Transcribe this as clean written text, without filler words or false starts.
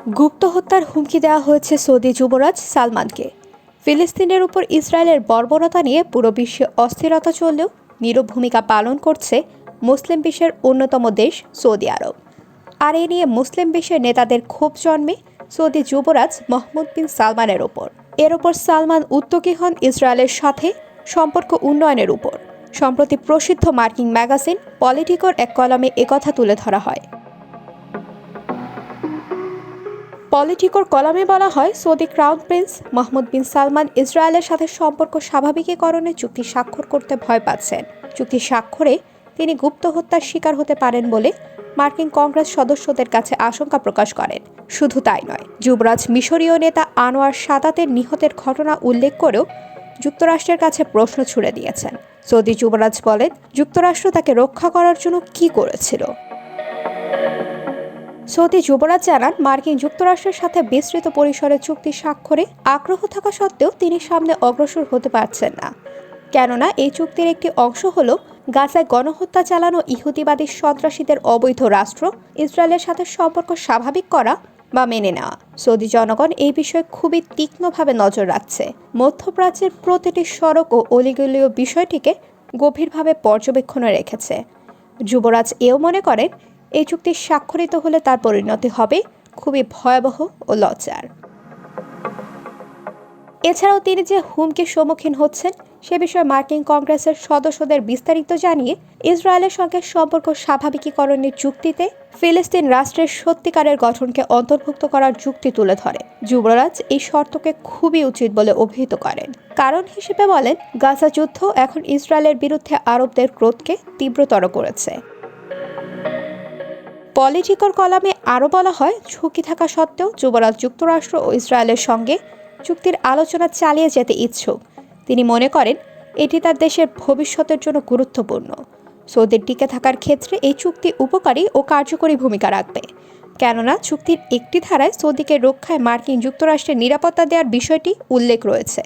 গুপ্ত হত্যার হুমকি দেওয়া হয়েছে সৌদি যুবরাজ সালমানকে। ফিলিস্তিনের উপর ইসরায়েলের বর্বরতা নিয়ে পুরো বিশ্বে অস্থিরতা চললেও নীরব ভূমিকা পালন করছে মুসলিম বিশ্বের অন্যতম দেশ সৌদি আরব। আর এ নিয়ে মুসলিম বিশ্বের নেতাদের ক্ষোভ জন্মে সৌদি যুবরাজ মোহাম্মদ বিন সালমানের ওপর। এর ওপর সালমান উদ্যোগী হন ইসরায়েলের সাথে সম্পর্ক উন্নয়নের উপর। সম্প্রতি প্রসিদ্ধ মার্কিন ম্যাগাজিন পলিটিকোর এক কলামে একথা তুলে ধরা হয়। পলিটিকোর কলামে বলা হয়, সৌদি ক্রাউন প্রিন্স মোহাম্মদ বিন সালমান ইসরায়েলের সাথে সম্পর্ক স্বাভাবিকীকরণে চুক্তি স্বাক্ষর করতে ভয় পাচ্ছেন। চুক্তি স্বাক্ষরে তিনি গুপ্ত হত্যার শিকার হতে পারেন বলে মার্কিন কংগ্রেস সদস্যদের কাছে আশঙ্কা প্রকাশ করেন। শুধু তাই নয়, যুবরাজ মিশরীয় নেতা আনোয়ার সাদাতের নিহতের ঘটনা উল্লেখ করেও যুক্তরাষ্ট্রের কাছে প্রশ্ন ছুড়ে দিয়েছেন। সৌদি যুবরাজ বলেন, যুক্তরাষ্ট্র তাকে রক্ষা করার জন্য কী করেছিল। সৌদি যুবরাজ জানান, মার্কিন যুক্তরাষ্ট্রের সাথে বিস্তৃত পরিসরে চুক্তি স্বাক্ষরে আগ্রহ থাকা সত্ত্বেও তিনি সামনে অগ্রসর হতে পারছেন না। কেননা এই চুক্তির একটি অংশ হল গাজায় গণহত্যা চালানো ইহুদিবাদী সন্ত্রাসীদের অবৈধ রাষ্ট্র ইসরায়েলের সাথে সম্পর্ক স্বাভাবিক করা বা মেনে নেওয়া। সৌদি জনগণ এই বিষয়ে খুবই তীক্ষ্ণভাবে নজর রাখছে। মধ্যপ্রাচ্যের প্রতিটি সড়ক ও অলিগলীয় বিষয়টিকে গভীরভাবে পর্যবেক্ষণে রেখেছে। যুবরাজ এও মনে করেন, এই চুক্তি স্বাক্ষরিত হলে তার পরিণতি হবে খুবই ভয়াবহ ও লজ্জার। এছাড়াও তিনি যে হুমকির সম্মুখীন হচ্ছেন সে বিষয়ে মার্কিন কংগ্রেসের সদস্যদের বিস্তারিত জানিয়ে ইসরায়েলের সঙ্গে সম্পর্ক স্বাভাবিকীকরণের চুক্তিতে ফিলিস্তিন রাষ্ট্রের সত্যিকারের গঠনকে অন্তর্ভুক্ত করার যুক্তি তুলে ধরে। যুবরাজ এই শর্তকে খুবই উচিত বলে অভিহিত করেন। কারণ হিসেবে বলেন, গাজা যুদ্ধ এখন ইসরায়েলের বিরুদ্ধে আরবদের ক্রোধকে তীব্রতর করেছে। পলিটিকোর কলামে আরও বলা হয়, ঝুঁকি থাকা সত্ত্বেও যুবরাজ যুক্তরাষ্ট্র ও ইসরায়েলের সঙ্গে চুক্তির আলোচনা চালিয়ে যেতে ইচ্ছুক। তিনি মনে করেন এটি তার দেশের ভবিষ্যতের জন্য গুরুত্বপূর্ণ। সৌদির টিকে থাকার ক্ষেত্রে এই চুক্তি উপকারী ও কার্যকরী ভূমিকা রাখবে। কেননা চুক্তির একটি ধারায় সৌদিকে রক্ষায় মার্কিন যুক্তরাষ্ট্রের নিরাপত্তা দেওয়ার বিষয়টি উল্লেখ রয়েছে।